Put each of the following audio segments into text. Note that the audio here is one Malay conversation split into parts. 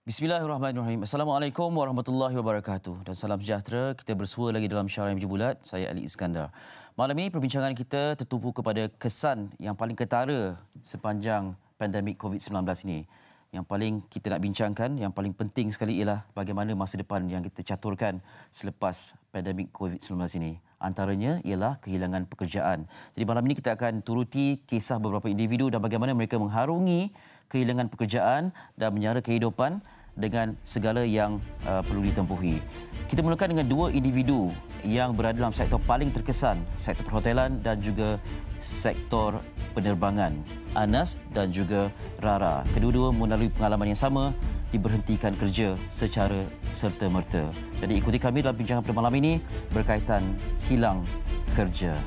Bismillahirrahmanirrahim. Assalamualaikum warahmatullahi wabarakatuh. Dan salam sejahtera. Kita bersua lagi dalam Syarah Meja Bulat. Saya Ali Iskandar. Malam ini perbincangan kita tertumpu kepada kesan yang paling ketara sepanjang pandemik COVID-19 ini. Yang paling kita nak bincangkan, yang paling penting sekali ialah bagaimana masa depan yang kita caturkan selepas pandemik COVID-19 ini. Antaranya ialah kehilangan pekerjaan. Jadi malam ini kita akan turuti kisah beberapa individu dan bagaimana mereka mengharungi kehilangan pekerjaan dan menyara kehidupan dengan segala yang perlu ditempuhi. Kita mulakan dengan dua individu yang berada dalam sektor paling terkesan, sektor perhotelan dan juga sektor penerbangan. Anas dan juga Rara. Kedua-dua melalui pengalaman yang sama, diberhentikan kerja secara serta-merta. Jadi ikuti kami dalam bincangan pada malam ini berkaitan hilang kerja.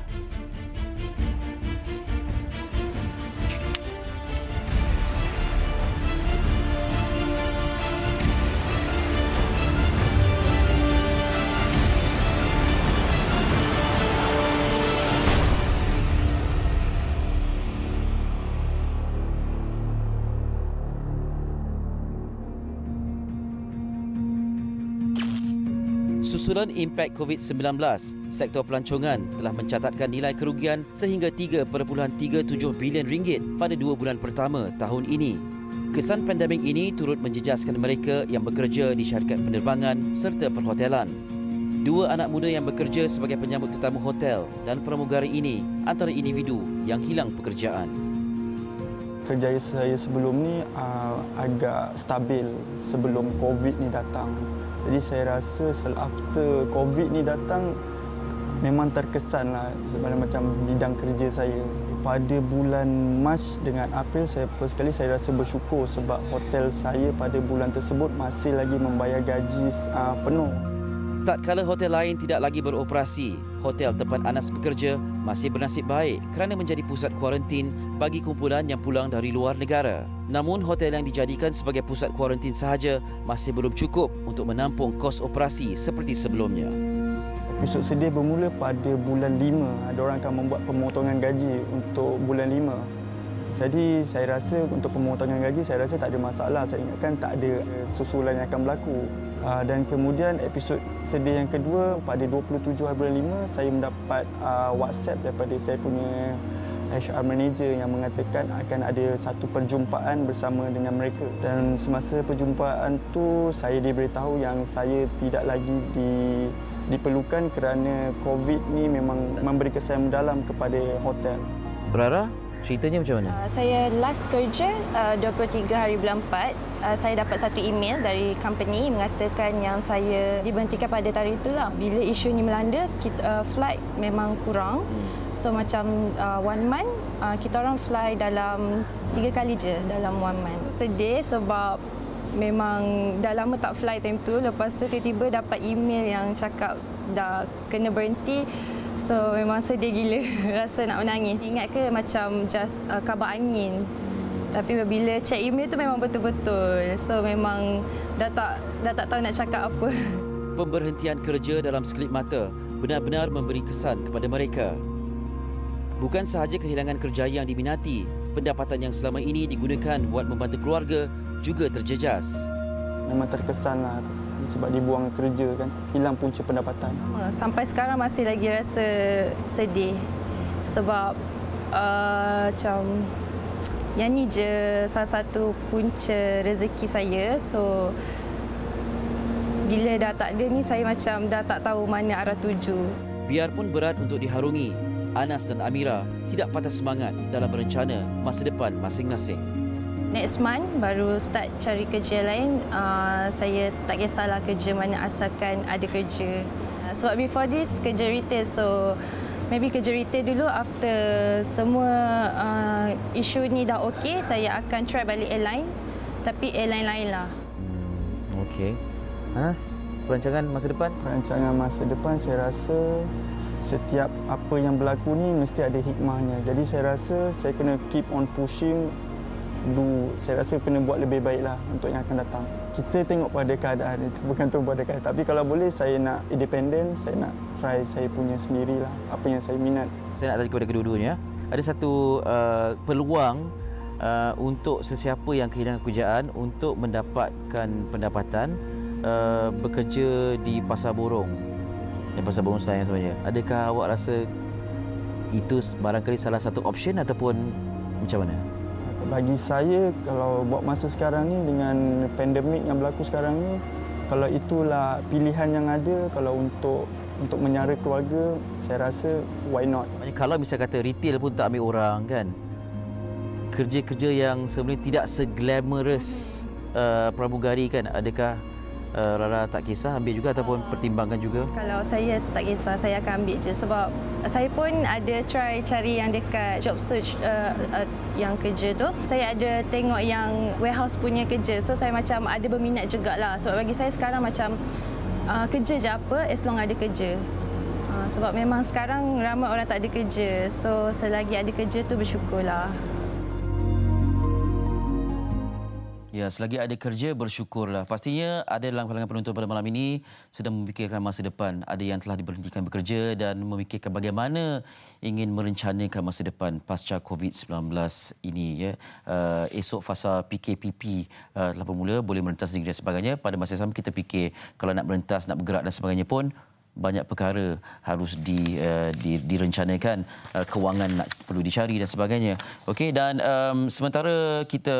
Susulan impak COVID-19, sektor pelancongan telah mencatatkan nilai kerugian sehingga 3.37 bilion ringgit pada 2 bulan pertama tahun ini. Kesan pandemik ini turut menjejaskan mereka yang bekerja di syarikat penerbangan serta perhotelan. Dua anak muda yang bekerja sebagai penyambut tetamu hotel dan pramugari ini antara individu yang hilang pekerjaan. Kerja saya sebelum ni agak stabil sebelum COVID ni datang. Jadi saya rasa after COVID ni datang memang terkesan lah sebenarnya macam bidang kerja saya. Pada bulan Mac dengan April saya first sekali saya rasa bersyukur sebab hotel saya pada bulan tersebut masih lagi membayar gaji penuh. Tatkala hotel lain tidak lagi beroperasi, hotel tempat Anas bekerja masih bernasib baik kerana menjadi pusat kuarantin bagi kumpulan yang pulang dari luar negara. Namun hotel yang dijadikan sebagai pusat kuarantin sahaja masih belum cukup untuk menampung kos operasi seperti sebelumnya. Episod sedih bermula pada bulan 5. Ada orang akan membuat pemotongan gaji untuk bulan 5. Jadi saya rasa untuk pemotongan gaji saya rasa tak ada masalah. Saya ingatkan tak ada susulan yang akan berlaku. Dan kemudian episod sedih yang kedua pada 27 hari bulan 5 saya mendapat WhatsApp daripada saya punya HR manager yang mengatakan akan ada satu perjumpaan bersama dengan mereka. Dan semasa perjumpaan tu saya diberitahu yang saya tidak lagi diperlukan kerana COVID ni memang memberi kesan mendalam kepada hotel. Rara, ceritanya macam mana? Saya last kerja 23 hari bulan 4. Saya dapat satu email dari company mengatakan yang saya diberhentikan pada tarikh itulah. Bila isu ni melanda, flight memang kurang. So macam 1 month, kita orang fly dalam 3 kali je dalam 1 month. Sedih sebab memang dah lama tak fly time tu. Lepas tu tiba-tiba dapat email yang cakap dah kena berhenti. So memang sedih gila, rasa nak menangis. Ingat ke macam just kabar angin. Tapi bila check email tu memang betul-betul. So memang dah tak tahu nak cakap apa. Pemberhentian kerja dalam sekelip mata benar-benar memberi kesan kepada mereka. Bukan sahaja kehilangan kerjaya yang diminati, pendapatan yang selama ini digunakan buat membantu keluarga juga terjejas. Memang terkesan lah sebab dibuang kerja kan, hilang punca pendapatan. Sampai sekarang masih lagi rasa sedih sebab macam yang ni je salah satu punca rezeki saya. So bila dah tak ada ni saya macam dah tak tahu mana arah tuju. Biarpun berat untuk diharungi, Anas dan Amira tidak patah semangat dalam berencana masa depan masing-masing. Next month baru start cari kerja lain. Saya tak kisahlah kerja mana asalkan ada kerja. Sebab before this kerja retail, so maybe kerja retail dulu. After semua isu ni dah okey, saya akan try balik airline. Tapi airline lain lah. Okey. Anas, perancangan masa depan? Perancangan masa depan saya rasa setiap apa yang berlaku ni mesti ada hikmahnya. Jadi saya rasa saya kena keep on pushing. Saya rasa kena buat lebih baiklah untuk yang akan datang. Kita tengok pada keadaan itu, bergantung pada keadaan. Tapi kalau boleh saya nak independen, saya nak try saya punya sendirilah apa yang saya minat. Saya nak tanya kepada kedua-duanya, ada satu peluang untuk sesiapa yang kehilangan pekerjaan untuk mendapatkan pendapatan bekerja di Pasar Borong. Pasar Borong Selayang sebenarnya. Adakah awak rasa itu barangkali salah satu option ataupun macam mana? Bagi saya, kalau buat masa sekarang ni dengan pandemik yang berlaku sekarang ni, kalau itulah pilihan yang ada, kalau untuk menyara keluarga, saya rasa why not? Kalau misal kata retail pun tak ambil orang kan, kerja-kerja yang sebenarnya tidak seglamorous pramugari kan, adakah Rara tak kisah ambil juga ataupun pertimbangkan juga? Kalau saya tak kisah, saya akan ambil je sebab saya pun ada try cari yang dekat job search yang kerja tu. Saya ada tengok yang warehouse punya kerja. So saya macam ada berminat jugalah. Sebab bagi saya sekarang macam kerja je apa as long ada kerja. Sebab memang sekarang ramai orang tak ada kerja. So selagi ada kerja tu bersyukurlah. Ya, selagi ada kerja, bersyukurlah. Pastinya ada dalam kalangan penonton pada malam ini sedang memikirkan masa depan. Ada yang telah diberhentikan bekerja dan memikirkan bagaimana ingin merencanakan masa depan pasca COVID-19 ini. Ya. Esok fasa PKPP telah bermula, boleh merentas negeri dan sebagainya. Pada masa yang sama kita fikir kalau nak merentas, nak bergerak dan sebagainya pun banyak perkara harus direncanakan, kewangan nak perlu dicari dan sebagainya. Okey, dan sementara kita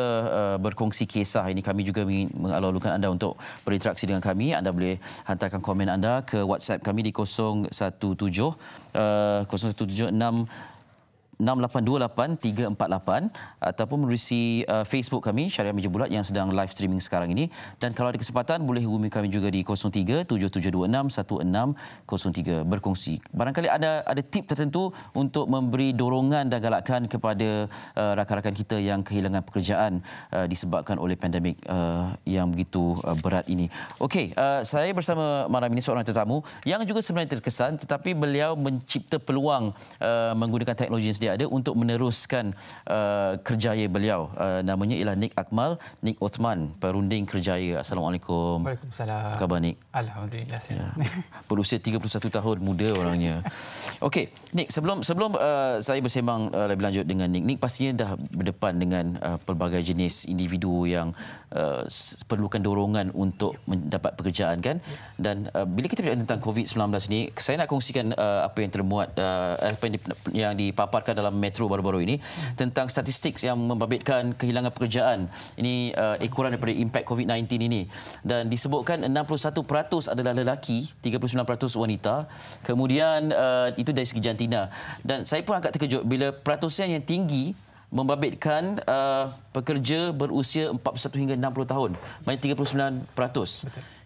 berkongsi kisah ini, kami juga ingin mengalu-alukan anda untuk berinteraksi dengan kami. Anda boleh hantarkan komen anda ke WhatsApp kami di 017 6828 ataupun menerusi Facebook kami Syariah Meja Bulat yang sedang live streaming sekarang ini. Dan kalau ada kesempatan boleh hubungi kami juga di 0377261603 berkongsi. Barangkali ada tip tertentu untuk memberi dorongan dan galakan kepada rakan-rakan kita yang kehilangan pekerjaan disebabkan oleh pandemik yang begitu berat ini. Okey, saya bersama malam ini seorang tetamu yang juga sebenarnya terkesan, tetapi beliau mencipta peluang menggunakan teknologi yang sedia ada untuk meneruskan kerjaya beliau. Namanya ialah Nik Akmal, Nik Othman, perunding kerjaya. Assalamualaikum. Waalaikumsalam. Apa khabar, Nik? Alhamdulillah sihat. Ya. Berusia 31 tahun, muda orangnya. Okey, Nik, sebelum saya bersembang lebih lanjut dengan Nik, Nik pastinya dah berdepan dengan pelbagai jenis individu yang perlukan dorongan untuk mendapat pekerjaan kan? Yes. Dan bila kita bercakap tentang COVID-19 ni, saya nak kongsikan apa yang termuat, apa yang dipaparkan dalam Metro baru-baru ini tentang statistik yang membabitkan kehilangan pekerjaan. Ini ekoran daripada impak COVID-19 ini. Dan disebutkan 61% adalah lelaki, 39% wanita. Kemudian itu dari segi jantina. Dan saya pun agak terkejut bila peratusan yang tinggi membabitkan pekerja berusia 41 hingga 60 tahun. Maksudnya 39%. Betul.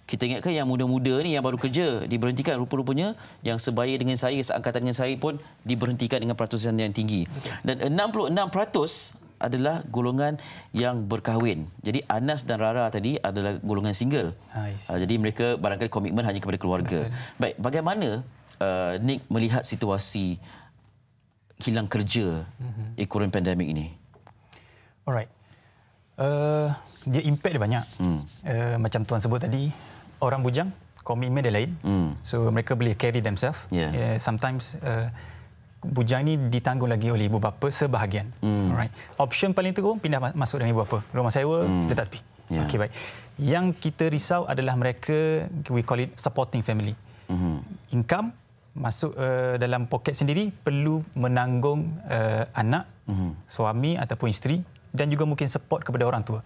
Kita ingatkan yang muda-muda ni yang baru kerja diberhentikan, rupa-rupanya yang sebaya dengan saya, seangkatan dengan saya pun diberhentikan dengan peratusan yang tinggi. Dan 66% adalah golongan yang berkahwin. Jadi Anas dan Rara tadi adalah golongan single. Jadi mereka barangkali komitmen hanya kepada keluarga. Betul. Baik, bagaimana Nik melihat situasi hilang kerja ekoran pandemik ini? Alright. Dia impact dia banyak. Macam tuan sebut tadi, orang bujang komitmen dia lain. So mereka boleh carry themselves. Sometimes bujang ni ditanggung lagi oleh ibu bapa sebahagian. Alright. Option paling teruk pindah masuk dengan ibu bapa. Rumah sewa, letak tepi. Okey, baik. Yang kita risau adalah mereka, we call it supporting family. Income masuk dalam poket sendiri, perlu menanggung anak, suami ataupun isteri, dan juga mungkin support kepada orang tua.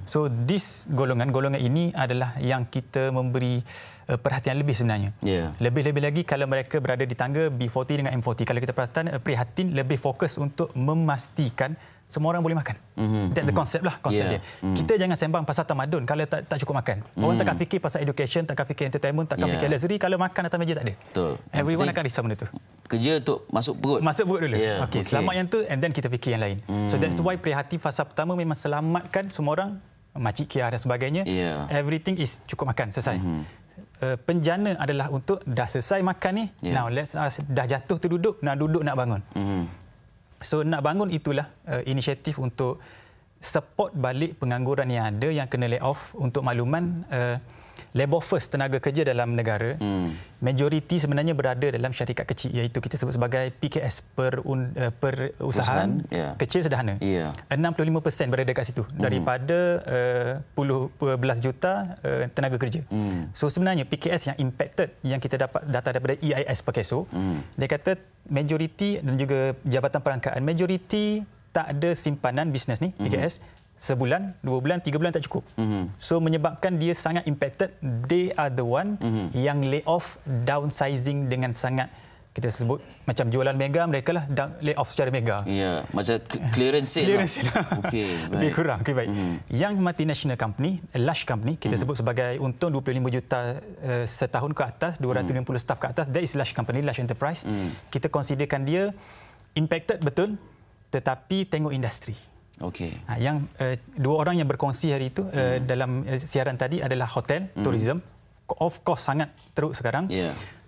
So this golongan ini adalah yang kita memberi perhatian lebih sebenarnya. Lebih-lebih lagi kalau mereka berada di tangga B40 dengan M40. Kalau kita perasan, prihatin lebih fokus untuk memastikan semua orang boleh makan. That's the concept lah, konsep dia. Kita jangan sembang pasal tamadun kalau tak cukup makan. Orang takkan fikir pasal education, takkan fikir entertainment, takkan fikir luxury kalau makan atas meja tak ada. Betul. Everyone akan risau benda tu. Kerja untuk masuk perut. Masuk perut dulu. Okey, selamat yang tu and then kita fikir yang lain. So that's why prihatin fasa pertama memang selamatkan semua orang, makcik Kia dan sebagainya. Everything is cukup makan, selesai. Penjana adalah untuk dah selesai makan ni, now let's dah jatuh terduduk, nak duduk nak bangun. So nak bangun itulah inisiatif untuk support balik pengangguran yang ada yang kena lay off. Untuk makluman, labor force tenaga kerja dalam negara, majoriti sebenarnya berada dalam syarikat kecil, iaitu kita sebut sebagai PKS, perusahaan kecil sederhana. 65% berada kat situ daripada belas juta tenaga kerja. So sebenarnya PKS yang impacted, yang kita dapat data daripada EIS Perkeso, dia kata majoriti dan juga Jabatan Perangkaan, majoriti tak ada simpanan bisnes ni PKS. Sebulan, 2 bulan, 3 bulan tak cukup. So menyebabkan dia sangat impacted. They are the one yang lay off, downsizing dengan sangat, kita sebut macam jualan mega, mereka lah lay off secara mega. Ya, macam clearance sale. Okey, lebih kurang. Okey, baik. Yang multinational company, large company, kita sebut sebagai untung 25 juta setahun ke atas, 250 staff ke atas, that is large company, large enterprise. Kita considerkan dia impacted betul, tetapi tengok industri. Okey. Yang dua orang yang berkongsi hari itu dalam siaran tadi adalah hotel, tourism, of course sangat teruk sekarang.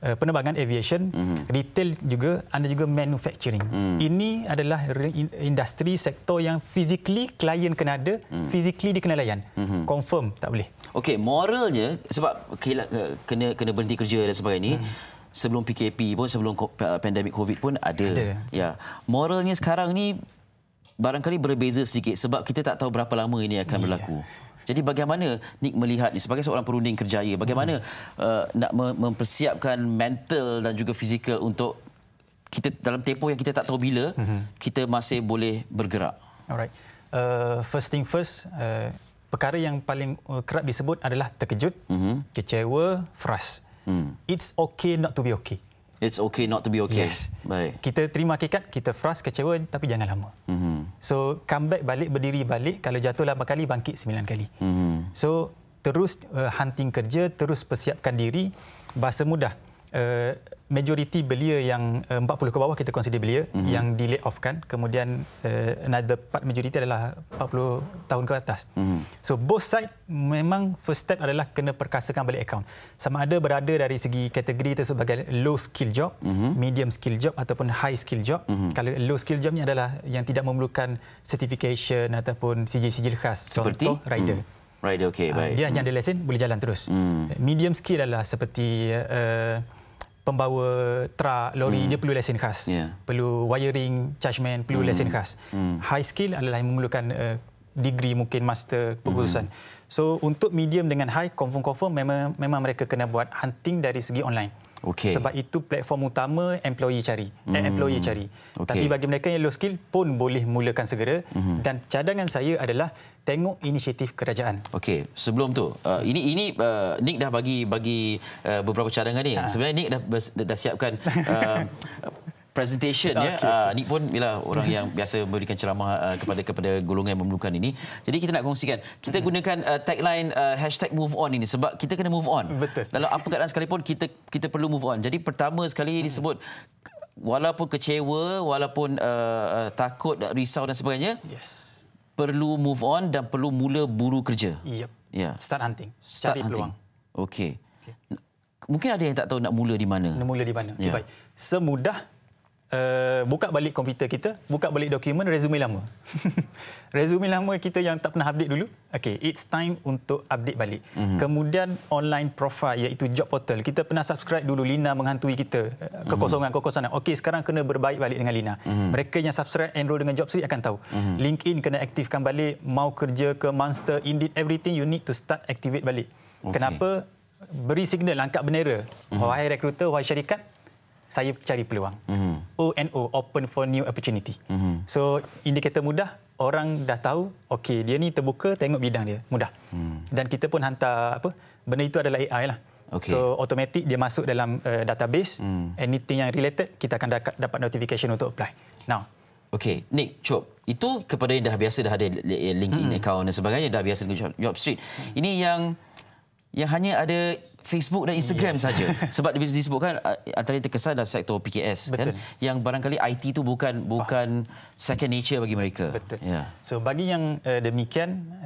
Penerbangan, aviation, retail juga, ada juga manufacturing. Ini adalah industri, sektor yang physically klien kena ada, physically dia kena layan. Confirm tak boleh. Okey, moralnya sebab kena berhenti kerja dan sebagainya. Sebelum PKP pun, sebelum pandemik COVID pun ada. Ya. Moralnya sekarang ni barangkali berbeza sedikit sebab kita tak tahu berapa lama ini akan berlaku. Jadi bagaimana Nick melihat sebagai seorang perunding kerjaya, bagaimana nak mempersiapkan mental dan juga fizikal untuk kita dalam tempoh yang kita tak tahu bila kita masih boleh bergerak. Alright. First thing first, perkara yang paling kerap disebut adalah terkejut, kecewa, frust. It's okay not to be okay. It's okay not to be okay. Yes. Baik. Kita terima hakikat, kita frust, kecewa, tapi jangan lama. So, come back balik, berdiri balik. Kalau jatuh 8 kali, bangkit 9 kali. So, terus hunting kerja, terus persiapkan diri. Bahasa mudah. Majoriti belia yang 40 ke bawah kita consider belia yang di lay off kan. Kemudian another part majoriti adalah 40 tahun ke atas. So both side memang first step adalah kena perkasakan balik akaun. Sama ada berada dari segi kategori itu sebagai low skill job, medium skill job ataupun high skill job. Kalau low skill job ni adalah yang tidak memerlukan certification ataupun sijil-sijil khas. Seperti contoh rider. Rider, okey, baik. Dia hanya ada lesen, boleh jalan terus. Medium skill adalah seperti pembawa truk, lori, dia perlu lesen khas. Perlu wiring, chargeman, perlu lesen khas. High skill adalah yang memerlukan degree, mungkin master, pengkhususan. So untuk medium dengan high, confirm memang mereka kena buat hunting dari segi online. Sebab itu platform utama employee cari. Tapi bagi mereka yang low skill pun boleh mulakan segera. Dan cadangan saya adalah tengok inisiatif kerajaan. Okey, sebelum tu ini Nick dah bagi beberapa cadangan ni. Sebenarnya Nick dah siapkan presentation Nick pun bila orang yang biasa memberikan ceramah kepada golongan yang memerlukan ini. Jadi kita nak kongsikan. Kita gunakan tagline #MoveOn ini sebab kita kena move on. Betul. Dalam apa keadaan sekalipun kita perlu move on. Jadi pertama sekali disebut walaupun kecewa, walaupun takut, risau dan sebagainya. Perlu move on dan perlu mula buru kerja. Start hunting. Cari peluang. Okey. Mungkin ada yang tak tahu nak mula di mana. Okay, baik. Semudah buka balik komputer kita, buka balik dokumen resume lama. Resume lama kita yang tak pernah update dulu. Okey, it's time untuk update balik. Kemudian online profile iaitu job portal. Kita pernah subscribe dulu, Lina menghantui kita kekosongan. Okey, sekarang kena berbaik balik dengan Lina. Mereka yang subscribe enroll dengan Jobstreet akan tahu. LinkedIn kena aktifkan balik, mau kerja ke Monster, Indeed, everything you need to start activate balik. Kenapa? Beri signal, angkat bendera. Wahai rekruter, wahai syarikat, saya cari peluang. ONO, open for new opportunity. So, indikator mudah, orang dah tahu, okey, dia ni terbuka, tengok bidang dia. Mudah. Dan kita pun hantar, benda itu adalah AI lah. So, automatic dia masuk dalam database. Anything yang related, kita akan dapat notification untuk apply. Now. Okey, Nick, Chop, itu kepada yang dah biasa dah ada LinkedIn account dan sebagainya, dah biasa dengan Jobstreet. Ini yang hanya ada Facebook dan Instagram saja. Sebab disebutkan antara yang terkesan adalah sektor PKS kan, yang barangkali IT itu bukan second nature bagi mereka. Betul. So bagi yang demikian,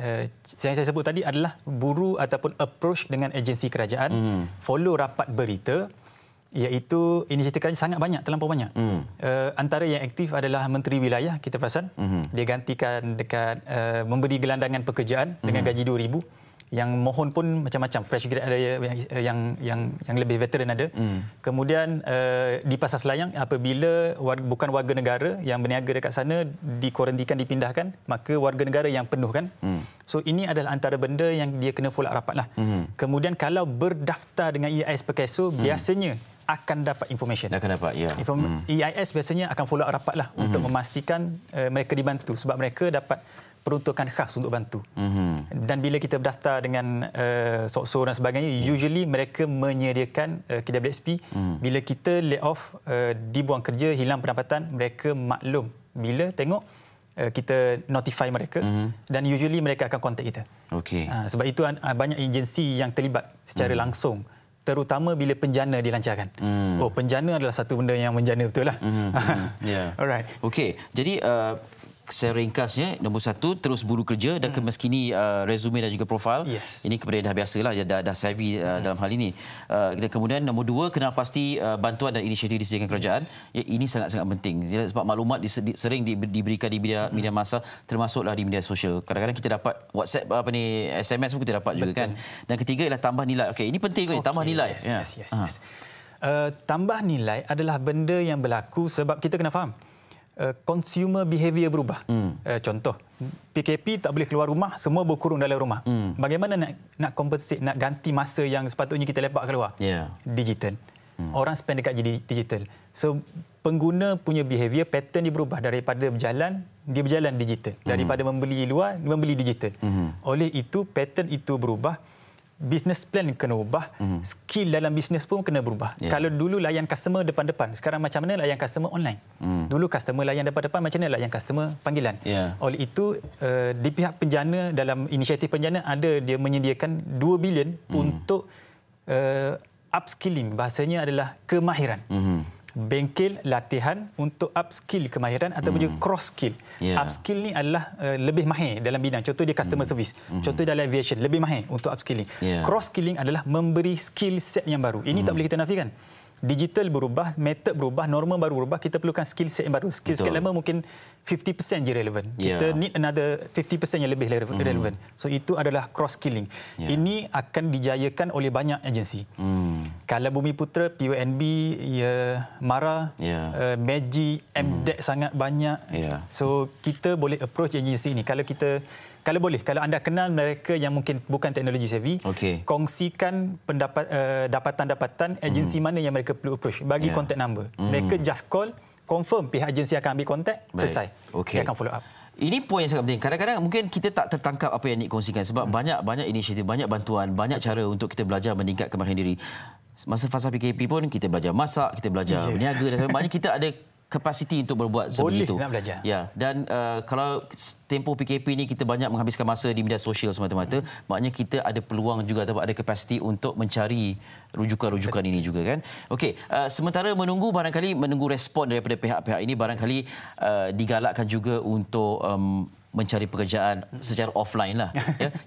yang saya sebut tadi adalah buru ataupun approach dengan agensi kerajaan, follow rapat berita, iaitu inisiatif kerajaan sangat banyak, terlampau banyak. Antara yang aktif adalah Menteri Wilayah, kita perasan. Dia gantikan dekat memberi gelandangan pekerjaan dengan gaji 2,000. Yang mohon pun macam-macam. Fresh grad ada, yang lebih veteran ada. Kemudian di Pasar Selayang, apabila bukan warga negara yang berniaga dekat sana dikuarantikan, dipindahkan, maka warga negara yang penuhkan. So ini adalah antara benda yang dia kena follow up rapatlah. Kemudian kalau berdaftar dengan EIS Perkeso, biasanya akan dapat information. Akan dapat, ya. EIS biasanya akan follow up rapatlah untuk memastikan mereka dibantu, sebab mereka dapat peruntukan khas untuk bantu. Dan bila kita berdaftar dengan SOCSO dan sebagainya, usually mereka menyediakan KWSP. Bila kita lay off, dibuang kerja, hilang pendapatan, mereka maklum bila tengok kita notify mereka dan usually mereka akan kontak kita. Sebab itu banyak agensi yang terlibat secara langsung, terutama bila penjana dilancarkan. Penjana adalah satu benda yang menjana betul lah. Alright. Okey, jadi secara ringkasnya, nombor 1, terus buru kerja dan kemaskini resume dan juga profil. Ini kepada dah biasalah, dah savvy dalam hal ini. Dan kemudian nombor 2, kenal pasti bantuan dan inisiatif disediakan kerajaan. Ini sangat-sangat penting. Sebab maklumat sering diberikan di media massa, termasuklah di media sosial. Kadang-kadang kita dapat WhatsApp, SMS pun kita dapat juga kan. Dan ketiga ialah tambah nilai. Okey, ini penting juga, tambah nilai. Yes. Tambah nilai adalah benda yang berlaku sebab kita kena faham. Consumer behavior berubah. Contoh, PKP tak boleh keluar rumah, semua berkurung dalam rumah. Bagaimana nak compensate, nak ganti masa yang sepatutnya kita lepak keluar? Digital. Orang spend dekat digital. So, pengguna punya behavior, pattern dia berubah daripada berjalan, dia berjalan digital. Daripada membeli luar, membeli digital. Oleh itu, pattern itu berubah. Business plan kena ubah, skill dalam bisnes pun kena berubah. Kalau dulu layan customer depan-depan, sekarang macam mana layan customer online? Dulu customer layan depan-depan, macam mana layan customer panggilan? Oleh itu, di pihak penjana, dalam inisiatif penjana ada dia menyediakan 2 bilion untuk upskilling, bahasanya adalah kemahiran. Bengkel latihan untuk upskill kemahiran ataupun juga cross skill. Upskill ni adalah lebih mahir dalam bidang. Contoh dia customer service. Contoh dalam aviation lebih mahir untuk upskilling. Cross skilling adalah memberi skill set yang baru. Ini tak boleh kita nafikan. Digital berubah, method berubah, norma baru berubah, kita perlukan skill set yang baru. Skill set lama mungkin 50% je relevan. Kita need another 50% yang lebih relevan. So itu adalah cross skilling. Ini akan dijayakan oleh banyak agensi. Kalau Bumiputera, PUNB, MARA, Magic, MDEC sangat banyak. So kita boleh approach agensi ini. Kalau boleh, kalau anda kenal mereka yang mungkin bukan teknologi savvy, kongsikan dapatan-dapatan agensi mana yang mereka perlu approach. Bagi contact number. Mereka just call, confirm pihak agensi akan ambil kontak, selesai. Dia akan follow up. Ini poin yang sangat penting. Kadang-kadang mungkin kita tak tertangkap apa yang Nik kongsikan sebab banyak inisiatif, banyak bantuan, banyak cara untuk kita belajar meningkat kemahiran diri. Masa fasa PKP pun kita belajar masak, kita belajar berniaga dan sebagainya. Kita ada kapasiti untuk berbuat seperti itu. Boleh nak belajar. Dan kalau tempoh PKP ni kita banyak menghabiskan masa di media sosial semata-mata, maknanya kita ada peluang juga atau ada kapasiti untuk mencari rujukan-rujukan ini juga kan. Okey, sementara menunggu respon daripada pihak-pihak ini, barangkali digalakkan juga untuk mencari pekerjaan secara offline lah.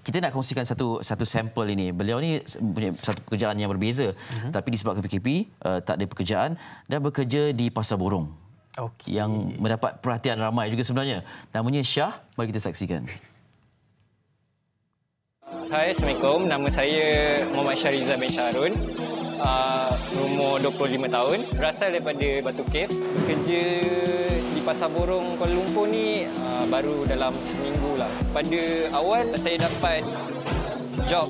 Kita nak kongsikan satu sampel ini. Beliau ni punya satu pekerjaan yang berbeza, tapi disebabkan PKP tak ada pekerjaan dan bekerja di Pasar Borong. Yang mendapat perhatian ramai juga sebenarnya. Namanya Syah, mari kita saksikan. Hai, Assalamualaikum. Nama saya Muhammad Syahrizal bin Sharun. Umur 25 tahun. Berasal daripada Batu Cave. Bekerja di Pasar Borong Kuala Lumpur ni baru dalam seminggu lah. Pada awal saya dapat job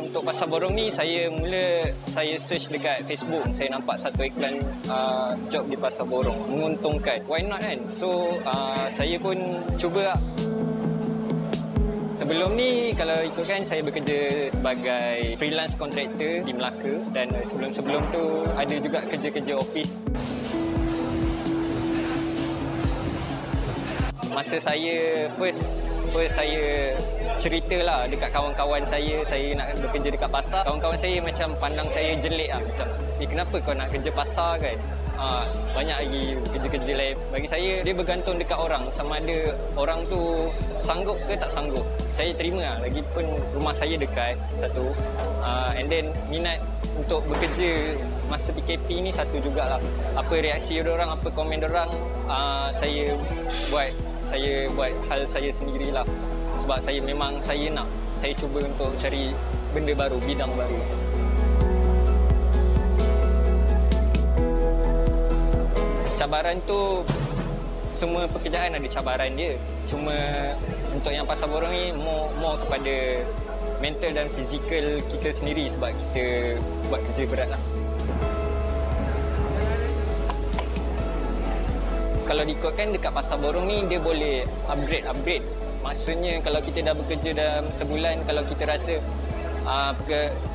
untuk Pasar Borong ni, saya search dekat Facebook. Saya nampak satu iklan job di Pasar Borong. Menguntungkan. Why not kan? So saya pun cuba. Sebelum ni, kalau ikutkan, saya bekerja sebagai freelance contractor di Melaka dan sebelum-sebelum tu ada juga kerja-kerja office. Masa saya first saya ceritalah dekat kawan-kawan saya nak bekerja dekat pasar. Kawan-kawan saya macam pandang saya jelek lah. Macam, kenapa kau nak kerja pasar kan? Banyak lagi kerja-kerja lain. Bagi saya, dia bergantung dekat orang. Sama ada orang tu sanggup ke tak sanggup. Saya terima lah. Lagipun rumah saya dekat satu. And then minat untuk bekerja masa PKP ni satu jugalah. Apa reaksi orang, apa komen orang, saya buat hal saya sendirilah. Sebab saya memang saya nak. saya cuba untuk cari benda baru, bidang baru. Cabaran tu, semua pekerjaan ada cabaran dia. Cuma untuk yang pasar borong ni more kepada mental dan fizikal kita sendiri sebab kita buat kerja berat lah. Kalau diikutkan dekat pasar borong ni, dia boleh upgrade. Maksudnya kalau kita dah bekerja dalam sebulan, kalau kita rasa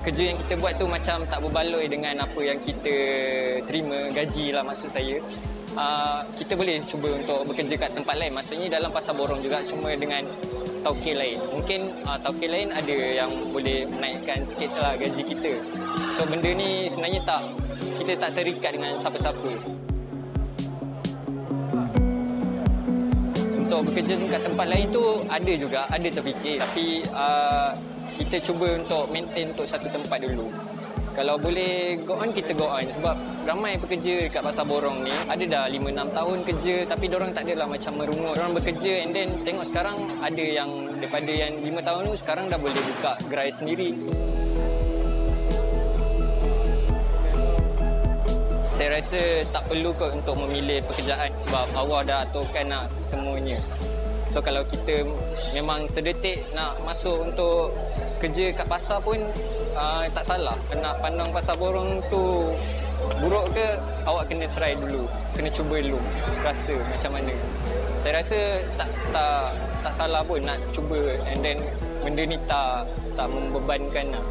kerja yang kita buat tu macam tak berbaloi dengan apa yang kita terima, gaji lah maksud saya, kita boleh cuba untuk bekerja kat tempat lain. Maksudnya dalam pasar borong juga, cuma dengan tauke lain. Mungkin tauke lain ada yang boleh menaikkan sikit lah gaji kita. So benda ni sebenarnya kita tak terikat dengan siapa-siapa. Untuk bekerja dekat tempat lain tu ada juga, ada terfikir. Tapi kita cuba untuk maintain untuk satu tempat dulu. Kalau boleh go on, kita go on. Sebab ramai pekerja dekat pasar borong ni ada dah 5-6 tahun kerja, tapi diorang tak adalah macam merungut. Diorang bekerja and then tengok sekarang ada yang daripada yang 5 tahun tu sekarang dah boleh buka gerai sendiri. Saya rasa tak perlu kot untuk memilih pekerjaan sebab Allah dah aturkan nak semuanya. So kalau kita memang terdetik nak masuk untuk kerja kat pasar pun tak salah. Nak pandang pasar borong tu buruk ke, awak kena try dulu. Kena cuba dulu, rasa macam mana. Saya rasa tak salah pun nak cuba and then benda ni tak membebankan lah.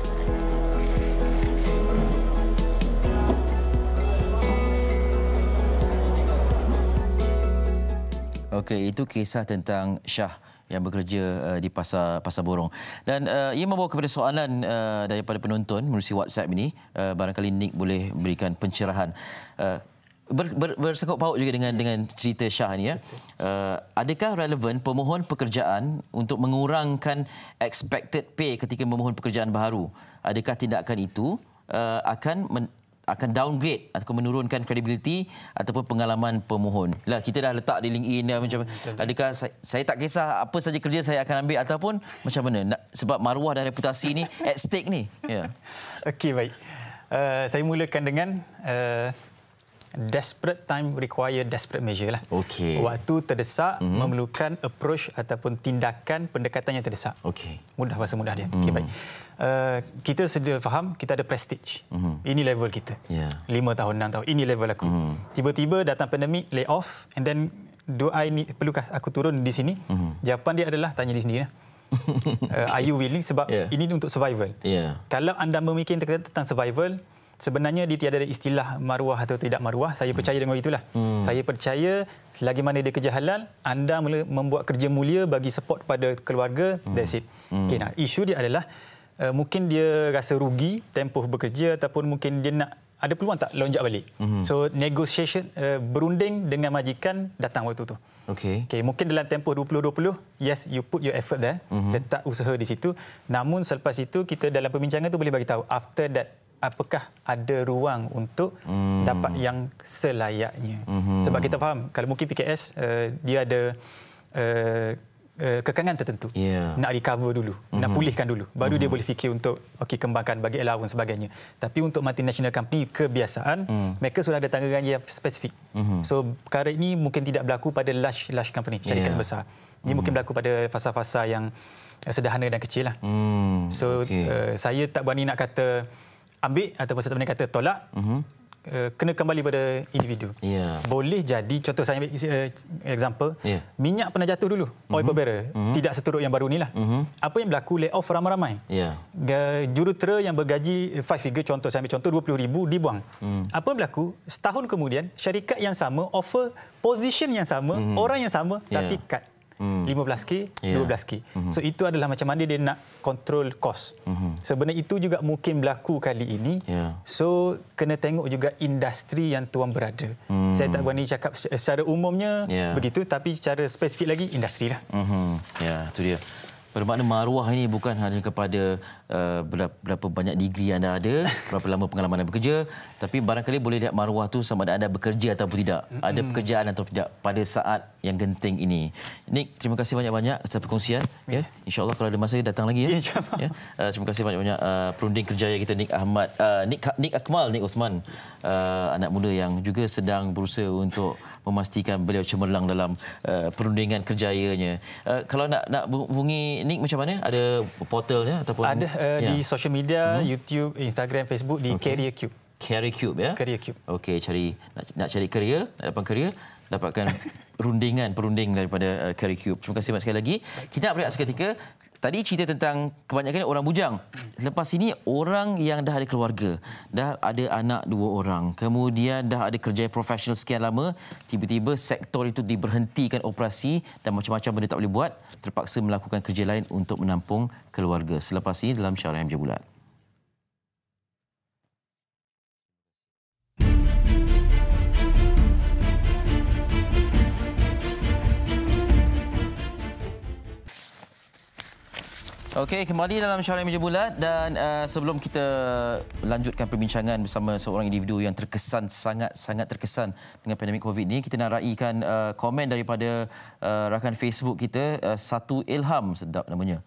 Okey, itu kisah tentang Syah yang bekerja di pasar borong. Dan ia membawa kepada soalan daripada penonton melalui WhatsApp ini. Barangkali Nick boleh berikan pencerahan. Bersangkut paut juga dengan cerita Syah ni ya. Adakah relevan pemohon pekerjaan untuk mengurangkan expected pay ketika memohon pekerjaan baru? Adakah tindakan itu akan downgrade atau menurunkan kredibiliti ataupun pengalaman pemohon? Lah, kita dah letak di LinkedIn macam adakah saya tak kisah apa saja kerja saya akan ambil ataupun macam mana? Sebab maruah dan reputasi ni at stake ni. Ya. Okey, baik. Saya mulakan dengan desperate time require desperate measure lah. Okey. Waktu terdesak memerlukan approach ataupun tindakan pendekatan yang terdesak. Okey. Mudah, bahasa mudah dia. Okey, baik. Kita sedia faham kita ada prestige. Ini level kita. 5 tahun, 6 tahun. Ini level aku. Tiba-tiba datang pandemik, lay off and then perlukah aku turun di sini? Jawapan dia adalah tanya diri sendiri. Are you willing? Sebab ini untuk survival. Kalau anda memikirkan tentang survival, sebenarnya dia tiada ada istilah maruah atau tidak maruah. Saya percaya dengan itulah. Saya percaya selagi mana dia kerja halal, anda membuat kerja mulia bagi support pada keluarga, that's it. Okay, nah, isu dia adalah mungkin dia rasa rugi tempoh bekerja ataupun mungkin dia nak ada peluang tak lonjak balik. So negotiation, berunding dengan majikan datang waktu tu. Okay, mungkin dalam tempoh 2020, yes, you put your effort there, letak usaha di situ. Namun selepas itu kita dalam perbincangan tu boleh bagi tahu after that apakah ada ruang untuk dapat yang selayaknya. Sebab kita faham kalau mungkin PKS dia ada kekangan tertentu. Nak recover dulu, nak pulihkan dulu. Baru dia boleh fikir untuk kembangkan bagi allowance sebagainya. Tapi untuk multinational company, kebiasaan mereka sudah ada tanggungan yang spesifik. So perkara ini mungkin tidak berlaku pada large company, syarikat besar. Ini mungkin berlaku pada fasa-fasa yang sederhana dan kecil lah. So saya tak berani nak kata ambil ataupun saya tak berani kata tolak. Kena kembali pada individu. Boleh jadi, contoh saya ambil example, minyak pernah jatuh dulu, oil per barrel, tidak seteruk yang baru ni lah. Apa yang berlaku? Lay off ramai-ramai. Jurutera yang bergaji 5 figure, contoh saya ambil contoh 20,000 dibuang. Apa yang berlaku? Setahun kemudian syarikat yang sama offer position yang sama, orang yang sama, tapi cut 15K, 12K. So itu adalah macam mana dia nak control cost. Sebenarnya itu juga mungkin berlaku kali ini. So kena tengok juga industri yang tuan berada. Saya tak berani cakap secara umumnya begitu, tapi secara spesifik lagi industri lah. Ya, itu dia. Bermakna maruah ini bukan hanya kepada berapa banyak degree anda ada, berapa lama pengalaman anda bekerja, tapi barangkali boleh lihat maruah tu sama ada anda bekerja ataupun tidak, ada pekerjaan atau tidak pada saat yang genting ini. Nick, terima kasih banyak-banyak atas perkongsian. Ya, insya-Allah kalau ada masa datang lagi ya. Ya. Terima kasih banyak-banyak perunding kerjaya kita Nick Ahmad, Nick Akmal, Nick Osman, anak muda yang juga sedang berusaha untuk memastikan beliau cemerlang dalam perundingan kerjayanya. Kalau nak hubungi Nick macam mana? Ada portalnya ataupun ada di social media, YouTube, Instagram, Facebook di Career Cube. Career Cube ya. Career Cube. Okey, nak cari kerja, nak dapat kerja, dapatkan perunding daripada Career Cube. Terima kasih banyak sekali lagi. Kita nak berehat seketika. Tadi cerita tentang kebanyakan orang bujang. Lepas ini orang yang dah ada keluarga, dah ada anak 2 orang, kemudian dah ada kerjaya profesional sekian lama, tiba-tiba sektor itu diberhentikan operasi dan macam-macam benda tak boleh buat, terpaksa melakukan kerja lain untuk menampung keluarga. Selepas ini dalam Syarah MJ Bulat. Okey, kembali dalam Syarah MJ Bulat dan sebelum kita lanjutkan perbincangan bersama seorang individu yang terkesan, sangat terkesan dengan pandemik COVID ni, kita nak raikan komen daripada rakan Facebook kita, Satu Ilham, sedap namanya.